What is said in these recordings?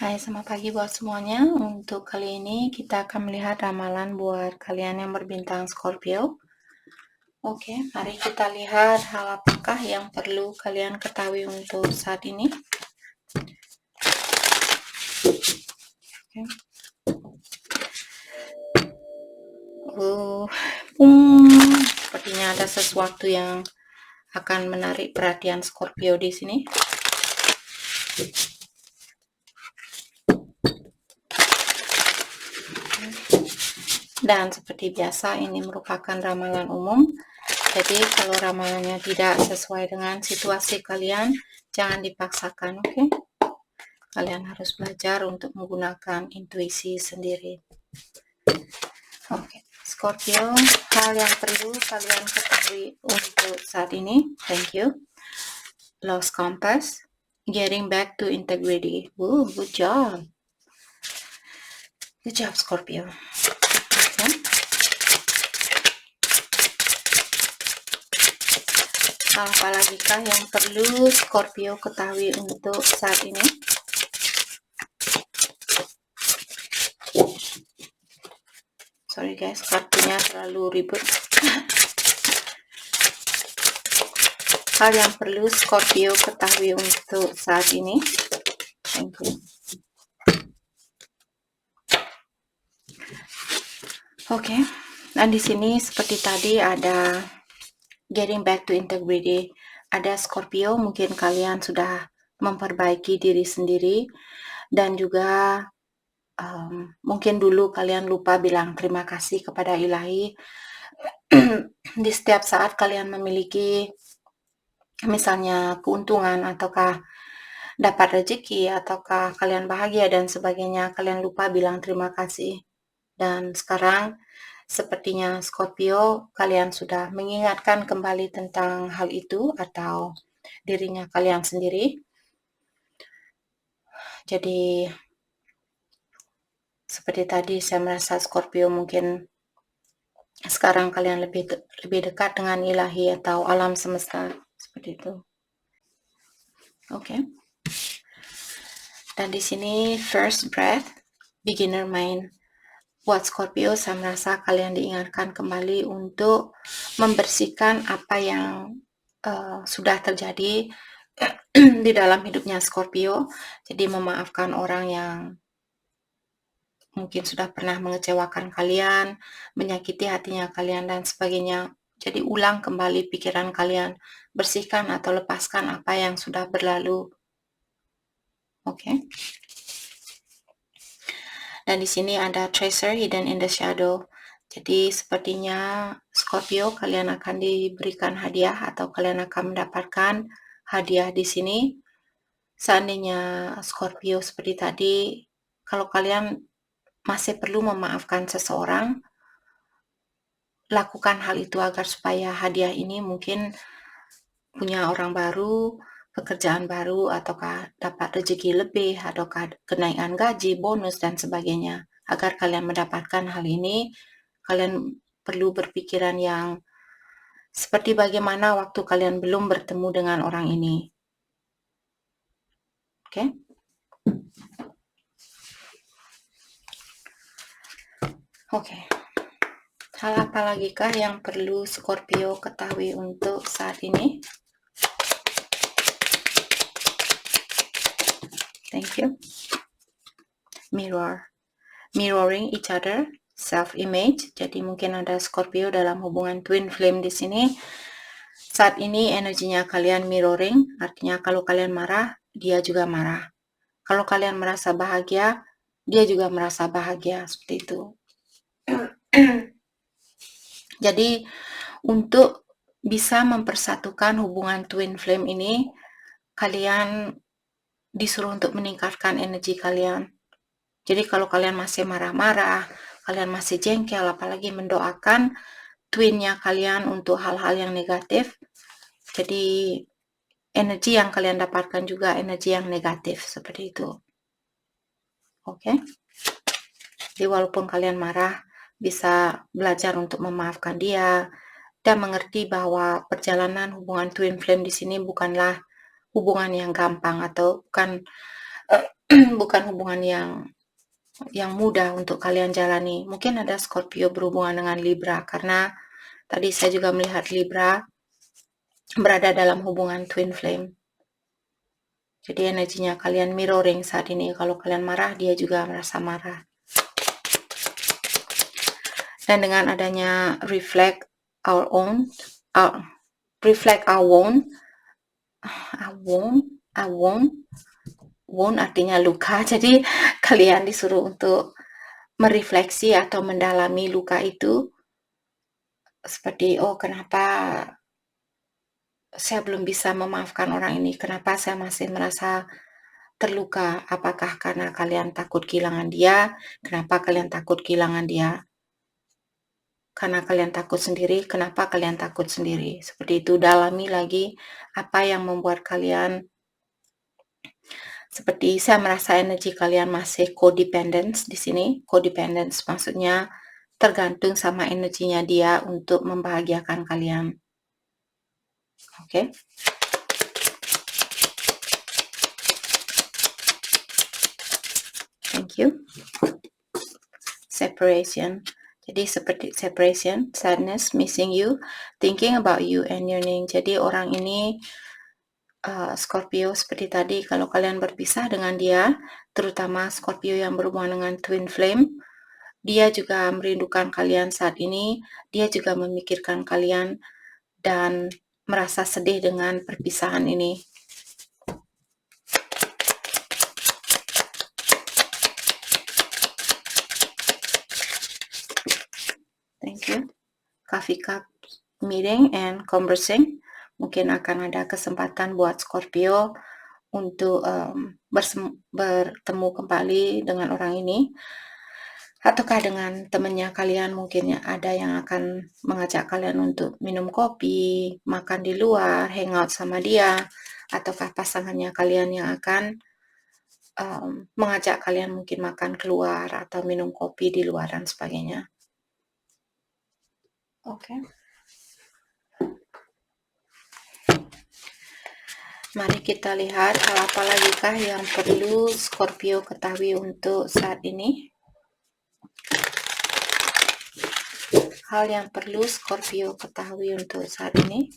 Hai, selamat pagi buat semuanya. Untuk kali ini kita akan melihat ramalan buat kalian yang berbintang Scorpio. Oke, mari kita lihat hal apakah yang perlu kalian ketahui untuk saat ini. Oke. Sepertinya ada sesuatu yang akan menarik perhatian Scorpio di sini. Dan seperti biasa, ini merupakan ramalan umum. Jadi kalau ramalannya tidak sesuai dengan situasi kalian, jangan dipaksakan, oke? Kalian harus belajar untuk menggunakan intuisi sendiri. Oke, Scorpio, hal yang perlu kalian ketahui untuk saat ini. Thank you. Lost compass, getting back to integrity. Good job. Good job, Scorpio. Okay. Apa lagi kah yang perlu Scorpio ketahui untuk saat ini? Sorry guys, kartunya terlalu ribet. Hal yang perlu Scorpio ketahui untuk saat ini. Thank you. Oke, dan di sini seperti tadi ada getting back to integrity. Ada Scorpio, mungkin kalian sudah memperbaiki diri sendiri dan juga mungkin dulu kalian lupa bilang terima kasih kepada ilahi. Di setiap saat kalian memiliki misalnya keuntungan ataukah dapat rezeki ataukah kalian bahagia dan sebagainya, kalian lupa bilang terima kasih. Dan sekarang sepertinya Scorpio, kalian sudah mengingatkan kembali tentang hal itu atau dirinya kalian sendiri. Jadi seperti tadi saya merasa Scorpio mungkin sekarang kalian lebih dekat dengan ilahi atau alam semesta seperti itu. Oke. Dan di sini first breath, beginner mind. Buat Scorpio, saya merasa kalian diingatkan kembali untuk membersihkan apa yang sudah terjadi di dalam hidupnya Scorpio. Jadi memaafkan orang yang mungkin sudah pernah mengecewakan kalian, menyakiti hatinya kalian dan sebagainya. Jadi ulang kembali pikiran kalian, bersihkan atau lepaskan apa yang sudah berlalu. Oke. Dan di sini ada treasure hidden in the shadow. Jadi sepertinya Scorpio, kalian akan diberikan hadiah atau kalian akan mendapatkan hadiah di sini. Seandainya Scorpio seperti tadi, kalau kalian masih perlu memaafkan seseorang, lakukan hal itu agar supaya hadiah ini mungkin punya orang baru, pekerjaan baru, ataukah dapat rezeki lebih, ataukah kenaikan gaji, bonus, dan sebagainya. Agar kalian mendapatkan hal ini, kalian perlu berpikiran yang seperti bagaimana waktu kalian belum bertemu dengan orang ini. Oke? Oke. Hal apa lagi kah yang perlu Scorpio ketahui untuk saat ini? Thank you. Mirroring each other, self-image. Jadi mungkin ada Scorpio dalam hubungan twin flame di sini. Saat ini energinya kalian mirroring, artinya kalau kalian marah, dia juga marah. Kalau kalian merasa bahagia, dia juga merasa bahagia, seperti itu. Jadi untuk bisa mempersatukan hubungan twin flame ini, kalian disuruh untuk meningkatkan energi kalian. Jadi kalau kalian masih marah-marah, kalian masih jengkel, apalagi mendoakan twinnya kalian untuk hal-hal yang negatif, jadi energi yang kalian dapatkan juga energi yang negatif, seperti itu. Oke? Jadi walaupun kalian marah, bisa belajar untuk memaafkan dia dan mengerti bahwa perjalanan hubungan twin flame di sini bukanlah hubungan yang gampang atau bukan bukan hubungan yang mudah untuk kalian jalani. Mungkin ada Scorpio berhubungan dengan Libra, karena tadi saya juga melihat Libra berada dalam hubungan twin flame. Jadi energinya kalian mirroring saat ini. Kalau kalian marah, dia juga merasa marah. Dan dengan adanya reflect our own, wound artinya luka. Jadi kalian disuruh untuk merefleksi atau mendalami luka itu, seperti kenapa saya belum bisa memaafkan orang ini, kenapa saya masih merasa terluka, apakah karena kalian takut kehilangan dia, kenapa kalian takut kehilangan dia, karena kalian takut sendiri, kenapa kalian takut sendiri, seperti itu. Dalami lagi apa yang membuat kalian, seperti saya merasa energi kalian masih codependence di sini. Codependence maksudnya tergantung sama energinya dia untuk membahagiakan kalian. Oke. Thank you. Separation. Jadi seperti separation, sadness, missing you, thinking about you and yearning. Jadi orang ini Scorpio seperti tadi, kalau kalian berpisah dengan dia, terutama Scorpio yang berhubungan dengan twin flame, dia juga merindukan kalian saat ini, dia juga memikirkan kalian dan merasa sedih dengan perpisahan ini. Thank you. Coffee cup meeting and conversing. Mungkin akan ada kesempatan buat Scorpio untuk bertemu kembali dengan orang ini, ataukah dengan temannya kalian. Mungkin ada yang akan mengajak kalian untuk minum kopi, makan di luar, hangout sama dia, ataukah pasangannya kalian yang akan mengajak kalian mungkin makan keluar atau minum kopi di luar dan sebagainya. Oke. Mari kita lihat hal apa lagi kah yang perlu Scorpio ketahui untuk saat ini. Hal yang perlu Scorpio ketahui untuk saat ini.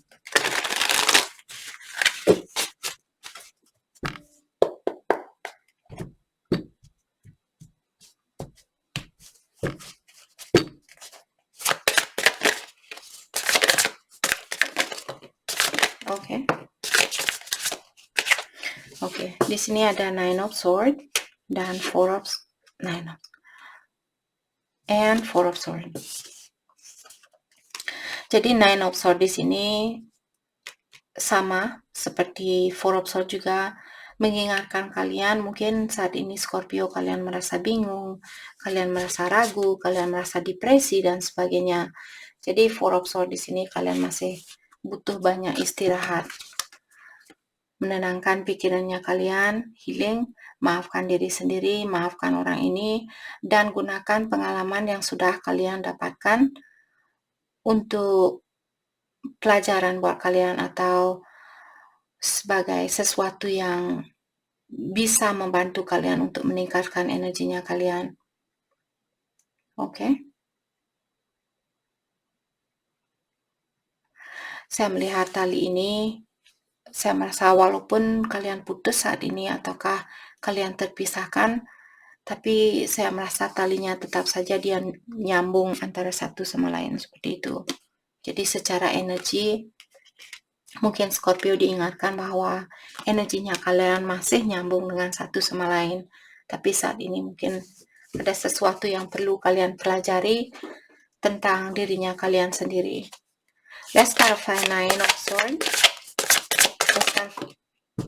Oke, di sini ada Nine of Swords dan Four of Swords. Jadi Nine of Swords di sini sama seperti Four of Swords, juga mengingatkan kalian mungkin saat ini Scorpio kalian merasa bingung, kalian merasa ragu, kalian merasa depresi dan sebagainya. Jadi Four of Swords di sini kalian masih butuh banyak istirahat, menenangkan pikirannya kalian, healing, maafkan diri sendiri, maafkan orang ini, dan gunakan pengalaman yang sudah kalian dapatkan untuk pelajaran buat kalian atau sebagai sesuatu yang bisa membantu kalian untuk meningkatkan energinya kalian. Oke. Saya melihat tali ini, saya merasa walaupun kalian putus saat ini ataukah kalian terpisahkan, tapi saya merasa talinya tetap saja dia nyambung antara satu sama lain, seperti itu. Jadi secara energi, mungkin Scorpio diingatkan bahwa energinya kalian masih nyambung dengan satu sama lain. Tapi saat ini mungkin ada sesuatu yang perlu kalian pelajari tentang dirinya kalian sendiri. Let's clarify Nine of Swords.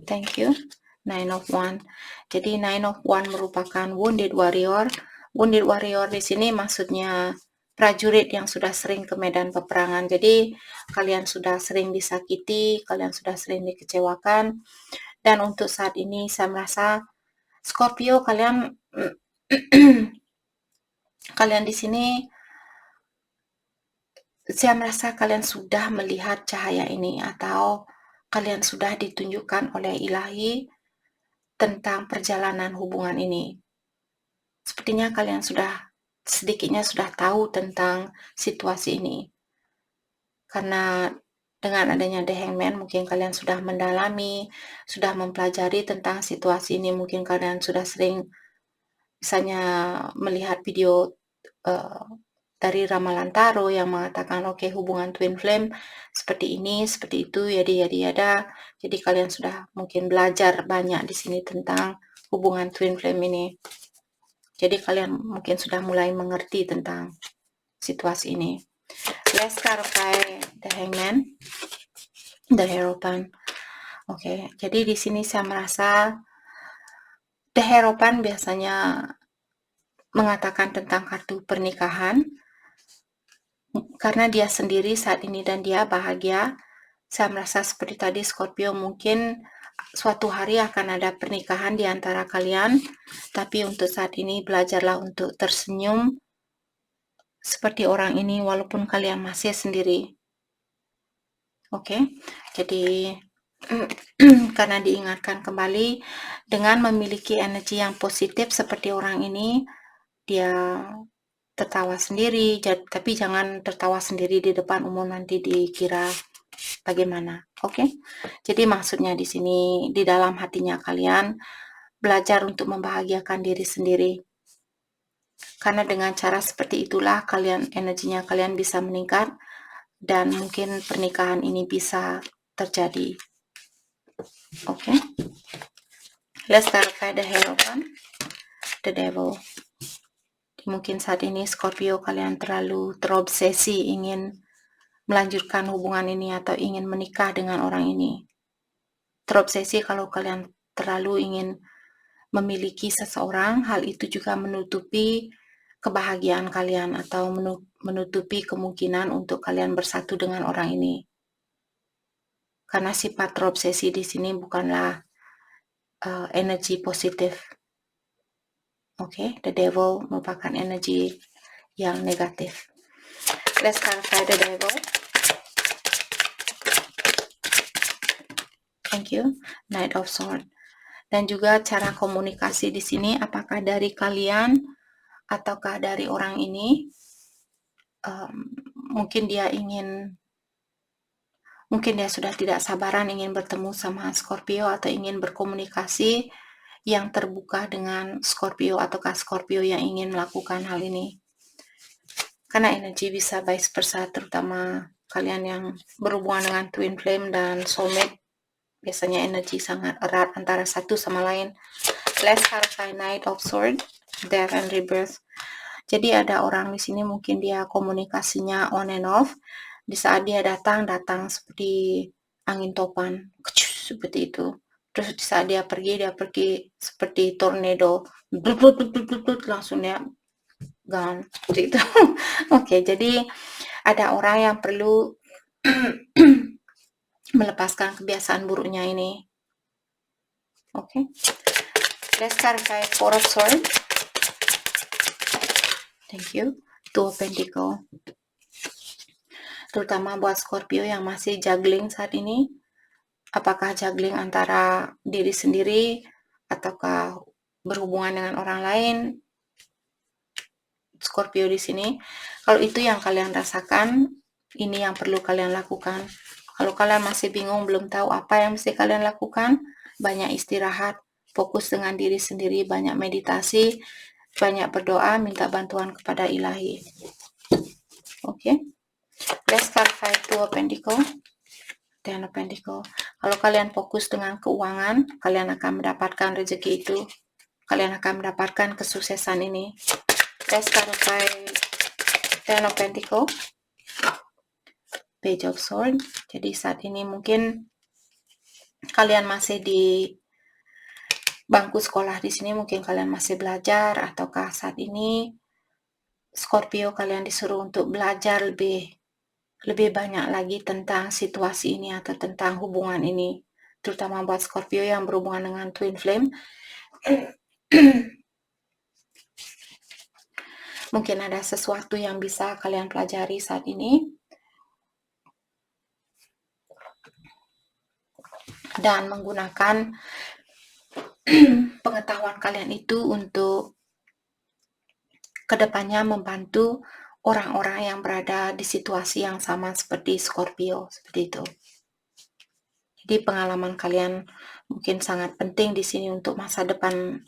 Thank you. Nine of Wands. Jadi Nine of Wands merupakan wounded warrior. Wounded warrior di sini maksudnya prajurit yang sudah sering ke medan peperangan. Jadi kalian sudah sering disakiti, kalian sudah sering dikecewakan. Dan untuk saat ini saya merasa Scorpio kalian kalian di sini, saya merasa kalian sudah melihat cahaya ini atau kalian sudah ditunjukkan oleh Ilahi tentang perjalanan hubungan ini. Sepertinya kalian sedikitnya sudah tahu tentang situasi ini. Karena dengan adanya The Hangman, mungkin kalian sudah mendalami, sudah mempelajari tentang situasi ini. Mungkin kalian sudah sering misalnya melihat video dari ramalan tarot yang mengatakan oke, hubungan twin flame seperti ini, seperti itu, yada. Jadi kalian sudah mungkin belajar banyak di sini tentang hubungan twin flame ini. Jadi kalian mungkin sudah mulai mengerti tentang situasi ini. Let's clarify the Hangman, the Hierophant. Oke, jadi di sini saya merasa the Hierophant biasanya mengatakan tentang kartu pernikahan, karena dia sendiri saat ini dan dia bahagia. Saya merasa seperti tadi Scorpio, mungkin suatu hari akan ada pernikahan di antara kalian, tapi untuk saat ini belajarlah untuk tersenyum seperti orang ini walaupun kalian masih sendiri. Oke, jadi karena diingatkan kembali dengan memiliki energi yang positif seperti orang ini, dia tertawa sendiri, tapi jangan tertawa sendiri di depan umum, nanti dikira bagaimana. Oke, jadi maksudnya di sini di dalam hatinya kalian belajar untuk membahagiakan diri sendiri, karena dengan cara seperti itulah energinya kalian bisa meningkat dan mungkin pernikahan ini bisa terjadi. Oke, let's clarify the Hierophant, the Devil. Mungkin saat ini Scorpio kalian terlalu terobsesi ingin melanjutkan hubungan ini atau ingin menikah dengan orang ini. Terobsesi kalau kalian terlalu ingin memiliki seseorang, hal itu juga menutupi kebahagiaan kalian atau menutupi kemungkinan untuk kalian bersatu dengan orang ini. Karena sifat terobsesi di sini bukanlah energi positif. Oke, the Devil merupakan energi yang negatif. Let's clarify the Devil. Thank you. Knight of Swords. Dan juga cara komunikasi di sini, apakah dari kalian ataukah dari orang ini, mungkin dia sudah tidak sabaran ingin bertemu sama Scorpio atau ingin berkomunikasi yang terbuka dengan Scorpio, ataukah Scorpio yang ingin melakukan hal ini. Karena energi bisa vice versa, terutama kalian yang berhubungan dengan twin flame dan soulmate, biasanya energi sangat erat antara satu sama lain. Let's clarify Knight of Swords, Death and Rebirth. Jadi ada orang di sini mungkin dia komunikasinya on and off. Di saat dia datang seperti angin topan, seperti itu. Terus di saat dia pergi seperti tornado, langsung dia gone, seperti itu. Oke, jadi ada orang yang perlu melepaskan kebiasaan buruknya ini. Oke, let's clarify Four of Swords. Thank you. Two of Pentacles. Terutama buat Scorpio yang masih juggling saat ini, apakah juggling antara diri sendiri ataukah berhubungan dengan orang lain. Scorpio di sini, kalau itu yang kalian rasakan, ini yang perlu kalian lakukan. Kalau kalian masih bingung, belum tahu apa yang mesti kalian lakukan, banyak istirahat, fokus dengan diri sendiri, banyak meditasi, banyak berdoa, minta bantuan kepada ilahi. Oke, let's clarify Two of Pentacles, Ten of Pentacles. Kalau kalian fokus dengan keuangan, kalian akan mendapatkan rezeki itu, kalian akan mendapatkan kesuksesan ini. Let's clarify Ten of Pentacles, Page of Swords. Jadi saat ini mungkin kalian masih di bangku sekolah di sini, mungkin kalian masih belajar, ataukah saat ini Scorpio kalian disuruh untuk belajar lebih banyak lagi tentang situasi ini atau tentang hubungan ini, terutama buat Scorpio yang berhubungan dengan twin flame. Mungkin ada sesuatu yang bisa kalian pelajari saat ini dan menggunakan pengetahuan kalian itu untuk kedepannya membantu orang-orang yang berada di situasi yang sama seperti Scorpio, seperti itu. Jadi pengalaman kalian mungkin sangat penting di sini untuk masa depan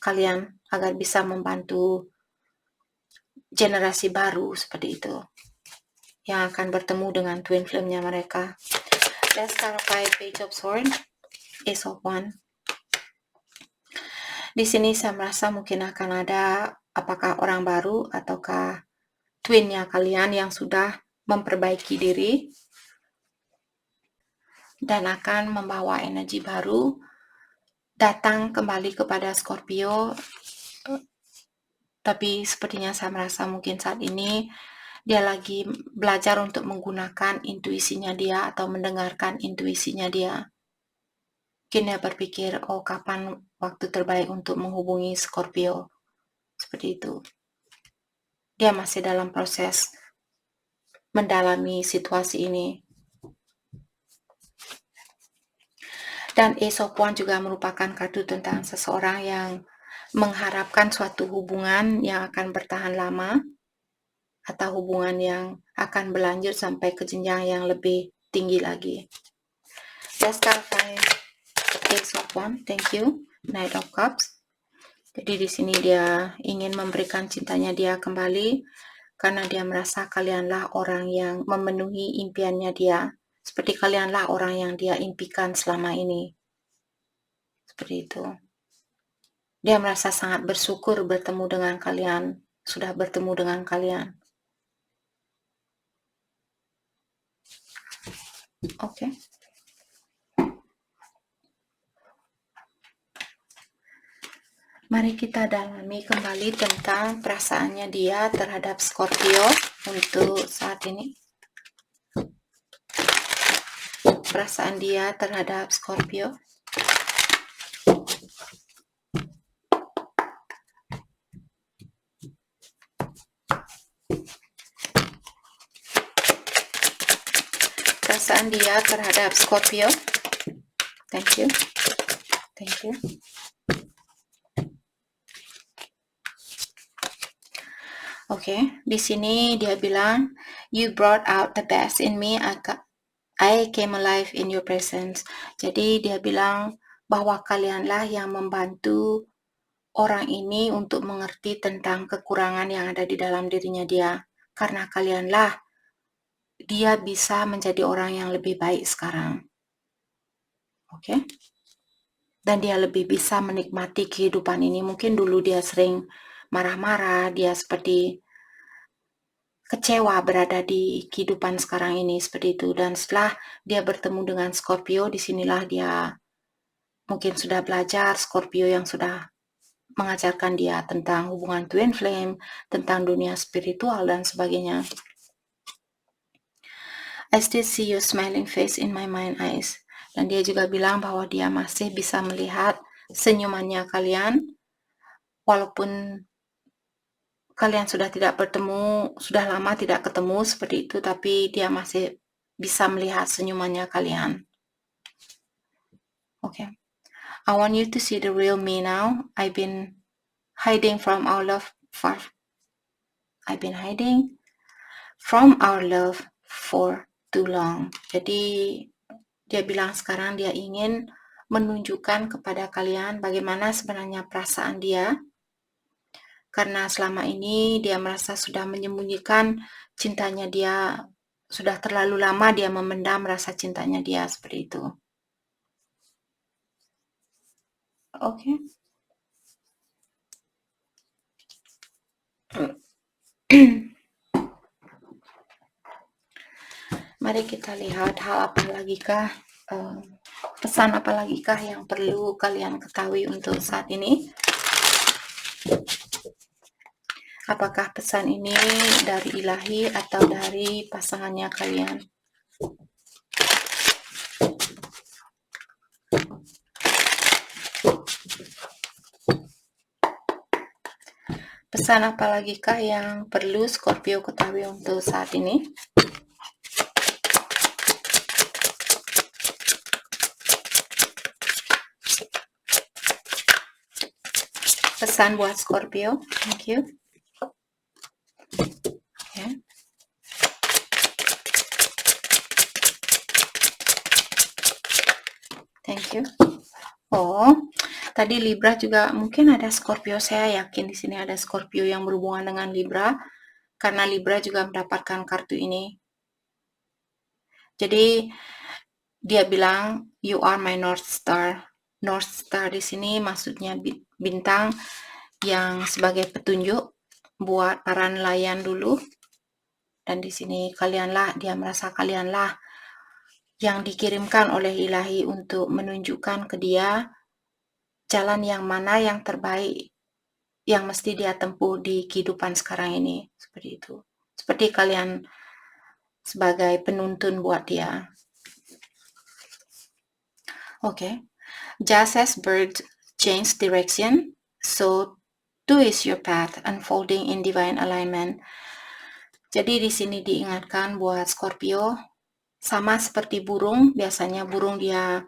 kalian agar bisa membantu generasi baru seperti itu yang akan bertemu dengan twin flame-nya mereka. Let's clarify Page of Swords, Ace of Wands. Di sini saya merasa mungkin akan ada apakah orang baru ataukah twinnya kalian yang sudah memperbaiki diri dan akan membawa energi baru datang kembali kepada Scorpio. Tapi sepertinya saya merasa mungkin saat ini dia lagi belajar untuk menggunakan intuisinya dia atau mendengarkan intuisinya dia. Mungkin dia berpikir, oh kapan waktu terbaik untuk menghubungi Scorpio. Seperti itu. Dia masih dalam proses mendalami situasi ini. Dan Ace of Wands juga merupakan kartu tentang seseorang yang mengharapkan suatu hubungan yang akan bertahan lama atau hubungan yang akan berlanjut sampai ke jenjang yang lebih tinggi lagi. Let's start by Ace of Wands. Thank you. Knight of Cups. Jadi di sini dia ingin memberikan cintanya dia kembali karena dia merasa kalianlah orang yang memenuhi impiannya dia. Seperti kalianlah orang yang dia impikan selama ini. Seperti itu. Dia merasa sangat bersyukur bertemu dengan kalian, sudah bertemu dengan kalian. Oke. Mari kita dalami kembali tentang perasaannya dia terhadap Scorpio untuk saat ini. Perasaan dia terhadap Scorpio. Perasaan dia terhadap Scorpio. Thank you. Thank you. Oke, di sini dia bilang, you brought out the best in me. I came alive in your presence. Jadi dia bilang bahwa kalianlah yang membantu orang ini untuk mengerti tentang kekurangan yang ada di dalam dirinya dia. Karena kalianlah dia bisa menjadi orang yang lebih baik sekarang. Oke? Dan dia lebih bisa menikmati kehidupan ini. Mungkin dulu dia sering marah-marah, dia seperti kecewa berada di kehidupan sekarang ini seperti itu. Dan setelah dia bertemu dengan Scorpio, disinilah dia mungkin sudah belajar Scorpio yang sudah mengajarkan dia tentang hubungan twin flame, tentang dunia spiritual dan sebagainya. I still see your smiling face in my mind eyes. Dan dia juga bilang bahwa dia masih bisa melihat senyumannya kalian, walaupun kalian sudah tidak bertemu, sudah lama tidak ketemu seperti itu, tapi dia masih bisa melihat senyumannya kalian. Okay. I want you to see the real me now. I've been hiding from our love for too long. Jadi dia bilang sekarang dia ingin menunjukkan kepada kalian bagaimana sebenarnya perasaan dia. Karena selama ini dia merasa sudah menyembunyikan cintanya dia, sudah terlalu lama dia memendam rasa cintanya dia seperti itu. Oke. Mari kita lihat hal apa lagikah, pesan apa lagikah yang perlu kalian ketahui untuk saat ini. Apakah pesan ini dari ilahi atau dari pasangannya kalian? Pesan apa lagikah yang perlu Scorpio ketahui untuk saat ini? pesan buat Scorpio. Thank you. Okay. Thank you. Oh, tadi Libra juga mungkin ada Scorpio. Saya yakin di sini ada Scorpio yang berhubungan dengan Libra, karena Libra juga mendapatkan kartu ini. Jadi dia bilang, you are my North Star. North Star di sini maksudnya bintang yang sebagai petunjuk buat para nelayan dulu. Dan di sini dia merasa kalianlah yang dikirimkan oleh Ilahi untuk menunjukkan ke dia jalan yang mana yang terbaik yang mesti dia tempuh di kehidupan sekarang ini. Seperti itu. Seperti kalian sebagai penuntun buat dia. Okay. Just as birds change direction, so too is your path unfolding in divine alignment. Jadi di sini diingatkan buat Scorpio, sama seperti burung, biasanya burung dia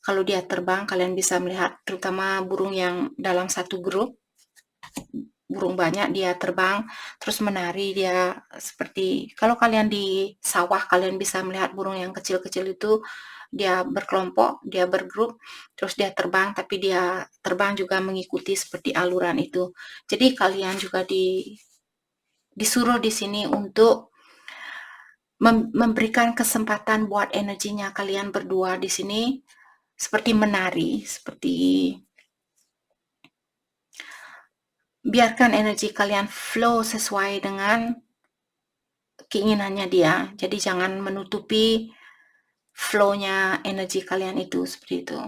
kalau dia terbang, kalian bisa melihat terutama burung yang dalam satu grup, burung banyak dia terbang terus menari, dia seperti kalau kalian di sawah kalian bisa melihat burung yang kecil-kecil itu dia berkelompok, dia bergrup, terus dia terbang, tapi dia terbang juga mengikuti seperti aluran itu. Jadi kalian juga disuruh di sini untuk memberikan kesempatan buat energinya kalian berdua di sini seperti menari, seperti biarkan energi kalian flow sesuai dengan keinginannya dia. Jadi jangan menutupi flow-nya energi kalian itu, seperti itu.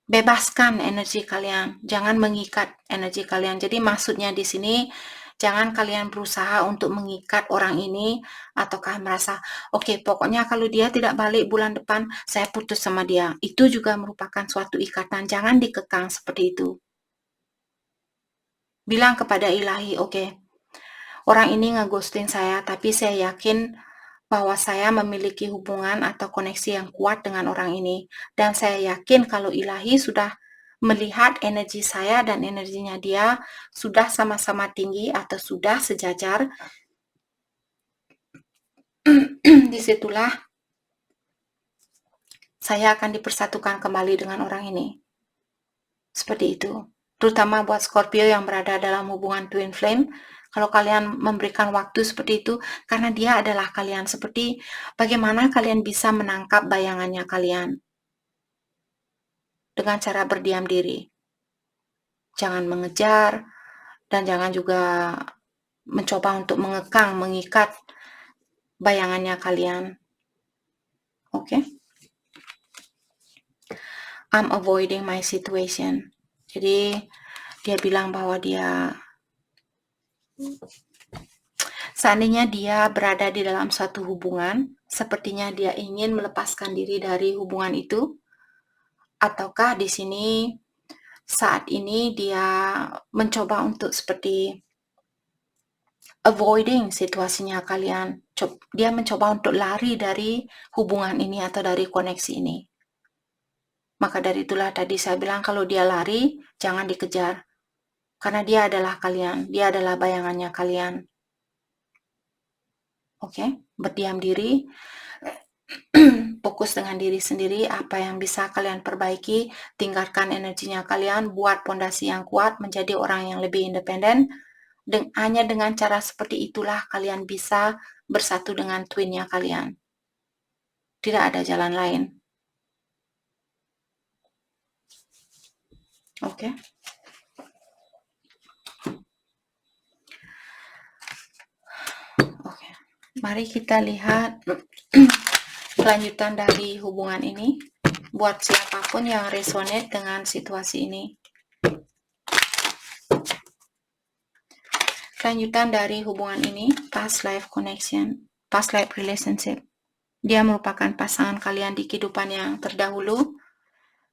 Bebaskan energi kalian, jangan mengikat energi kalian. Jadi maksudnya di sini jangan kalian berusaha untuk mengikat orang ini ataukah merasa oke, pokoknya kalau dia tidak balik bulan depan saya putus sama dia. Itu juga merupakan suatu ikatan, jangan dikekang seperti itu. Bilang kepada Ilahi, oke, orang ini ngeghosting saya, tapi saya yakin bahwa saya memiliki hubungan atau koneksi yang kuat dengan orang ini. Dan saya yakin kalau Ilahi sudah melihat energi saya dan energinya dia sudah sama-sama tinggi atau sudah sejajar. Disitulah saya akan dipersatukan kembali dengan orang ini. Seperti itu. Terutama buat Scorpio yang berada dalam hubungan twin flame, kalau kalian memberikan waktu seperti itu, karena dia adalah kalian, seperti bagaimana kalian bisa menangkap bayangannya kalian dengan cara berdiam diri. Jangan mengejar, dan jangan juga mencoba untuk mengekang, mengikat bayangannya kalian. Oke? I'm avoiding my situation. Jadi, dia bilang bahwa seandainya dia berada di dalam suatu hubungan, sepertinya dia ingin melepaskan diri dari hubungan itu, ataukah di sini saat ini dia mencoba untuk seperti avoiding situasinya kalian. Dia mencoba untuk lari dari hubungan ini atau dari koneksi ini. Maka dari itulah tadi saya bilang kalau dia lari, jangan dikejar. Karena dia adalah kalian, dia adalah bayangannya kalian. Oke, berdiam diri, fokus dengan diri sendiri, apa yang bisa kalian perbaiki, tingkatkan energinya kalian, buat pondasi yang kuat, menjadi orang yang lebih independen. Hanya dengan cara seperti itulah kalian bisa bersatu dengan twinnya kalian. Tidak ada jalan lain. Oke. Oke. Mari kita lihat kelanjutan dari hubungan ini buat siapapun yang resonate dengan situasi ini. Kelanjutan dari hubungan ini, past life connection, past life relationship. Dia merupakan pasangan kalian di kehidupan yang terdahulu,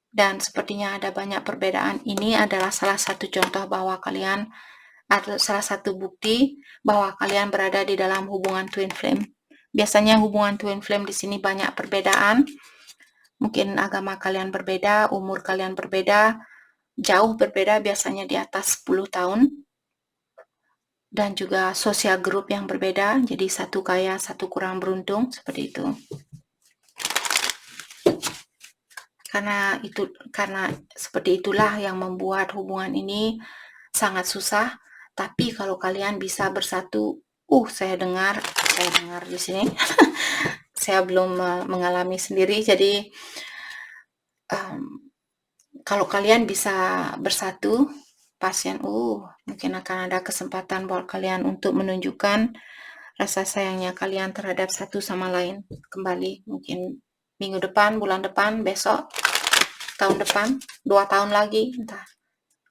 dan sepertinya ada banyak perbedaan. Ini adalah salah satu contoh bahwa kalian, atau salah satu bukti bahwa kalian berada di dalam hubungan twin flame. Biasanya hubungan twin flame di sini banyak perbedaan. Mungkin agama kalian berbeda, umur kalian berbeda, jauh berbeda, biasanya di atas 10 tahun. Dan juga sosial grup yang berbeda, jadi satu kaya, satu kurang beruntung, seperti itu. Karena seperti itulah yang membuat hubungan ini sangat susah. Tapi kalau kalian bisa bersatu, saya dengar di sini. Saya belum mengalami sendiri, jadi kalau kalian bisa bersatu, pasien, mungkin akan ada kesempatan buat kalian untuk menunjukkan rasa sayangnya kalian terhadap satu sama lain kembali. Mungkin minggu depan, bulan depan, besok, tahun depan, 2 tahun lagi, entah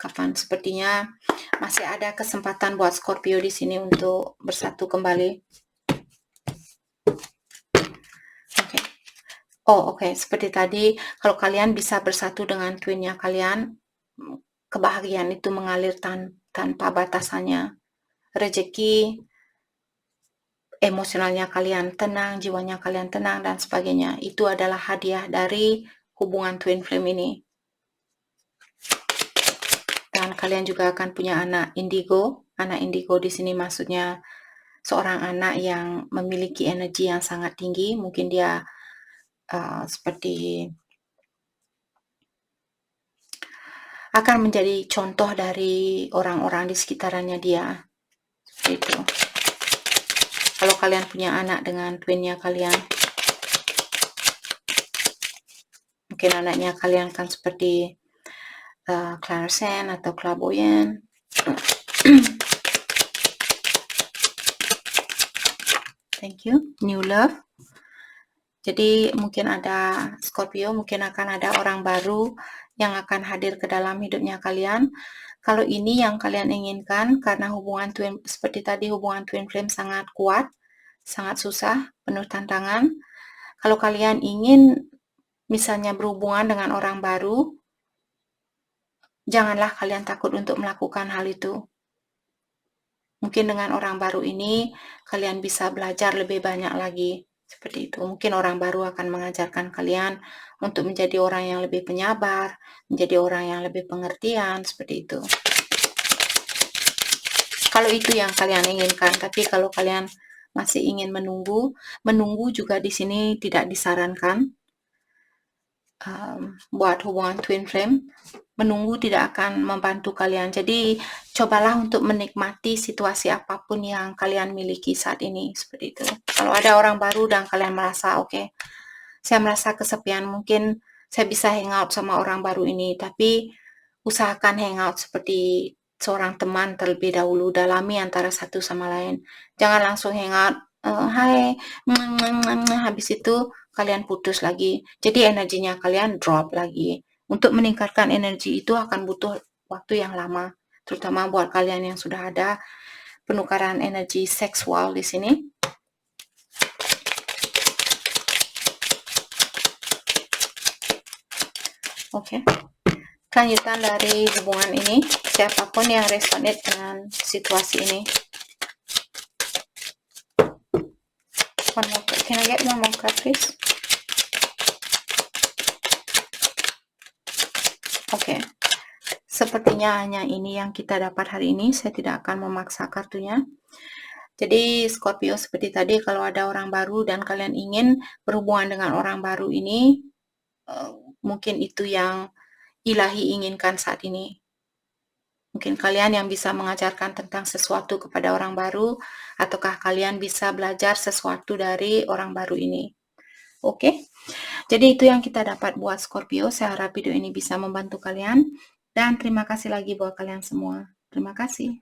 kapan. Sepertinya masih ada kesempatan buat Scorpio di sini untuk bersatu kembali. Oke. Seperti tadi, kalau kalian bisa bersatu dengan twinnya kalian, kebahagiaan itu mengalir tanpa batasannya. Rezeki, emosionalnya kalian tenang, jiwanya kalian tenang, dan sebagainya. Itu adalah hadiah dari hubungan twin flame ini. Dan kalian juga akan punya anak indigo. Anak indigo di sini maksudnya seorang anak yang memiliki energi yang sangat tinggi. Mungkin dia seperti akan menjadi contoh dari orang-orang di sekitarannya dia. Seperti itu. Kalau kalian punya anak dengan twinnya kalian, mungkin anaknya kalian kan seperti clairsentient atau clairvoyant. Thank you. New love. Jadi mungkin ada Scorpio, mungkin akan ada orang baru yang akan hadir ke dalam hidupnya kalian. Kalau ini yang kalian inginkan, karena hubungan twin, seperti tadi, hubungan twin flame sangat kuat, sangat susah, penuh tantangan. Kalau kalian ingin misalnya berhubungan dengan orang baru, janganlah kalian takut untuk melakukan hal itu. Mungkin dengan orang baru ini, kalian bisa belajar lebih banyak lagi. Seperti itu. Mungkin orang baru akan mengajarkan kalian untuk menjadi orang yang lebih penyabar, menjadi orang yang lebih pengertian, seperti itu. Kalau itu yang kalian inginkan, tapi kalau kalian masih ingin menunggu juga di sini tidak disarankan. Buat hubungan twin flame, menunggu tidak akan membantu kalian. Jadi cobalah untuk menikmati situasi apapun yang kalian miliki saat ini, seperti itu. Kalau ada orang baru dan kalian merasa saya merasa kesepian, mungkin saya bisa hangout sama orang baru ini, tapi usahakan hangout seperti seorang teman terlebih dahulu, dalami antara satu sama lain. Jangan langsung hangout, hai, habis itu kalian putus lagi. Jadi energinya kalian drop lagi. Untuk meningkatkan energi itu akan butuh waktu yang lama, terutama buat kalian yang sudah ada penukaran energi seksual di sini. Oke. Kelanjutan dari hubungan ini, siapapun yang resonate dengan situasi ini. One more card. Can I get one more card, please? Oke. Sepertinya hanya ini yang kita dapat hari ini. Saya tidak akan memaksa kartunya. Jadi Scorpio, seperti tadi, kalau ada orang baru dan kalian ingin berhubungan dengan orang baru ini, mungkin itu yang ilahi inginkan saat ini. Mungkin kalian yang bisa mengajarkan tentang sesuatu kepada orang baru, ataukah kalian bisa belajar sesuatu dari orang baru ini. Oke? Jadi itu yang kita dapat buat Scorpio. Saya harap video ini bisa membantu kalian. Dan terima kasih lagi buat kalian semua. Terima kasih.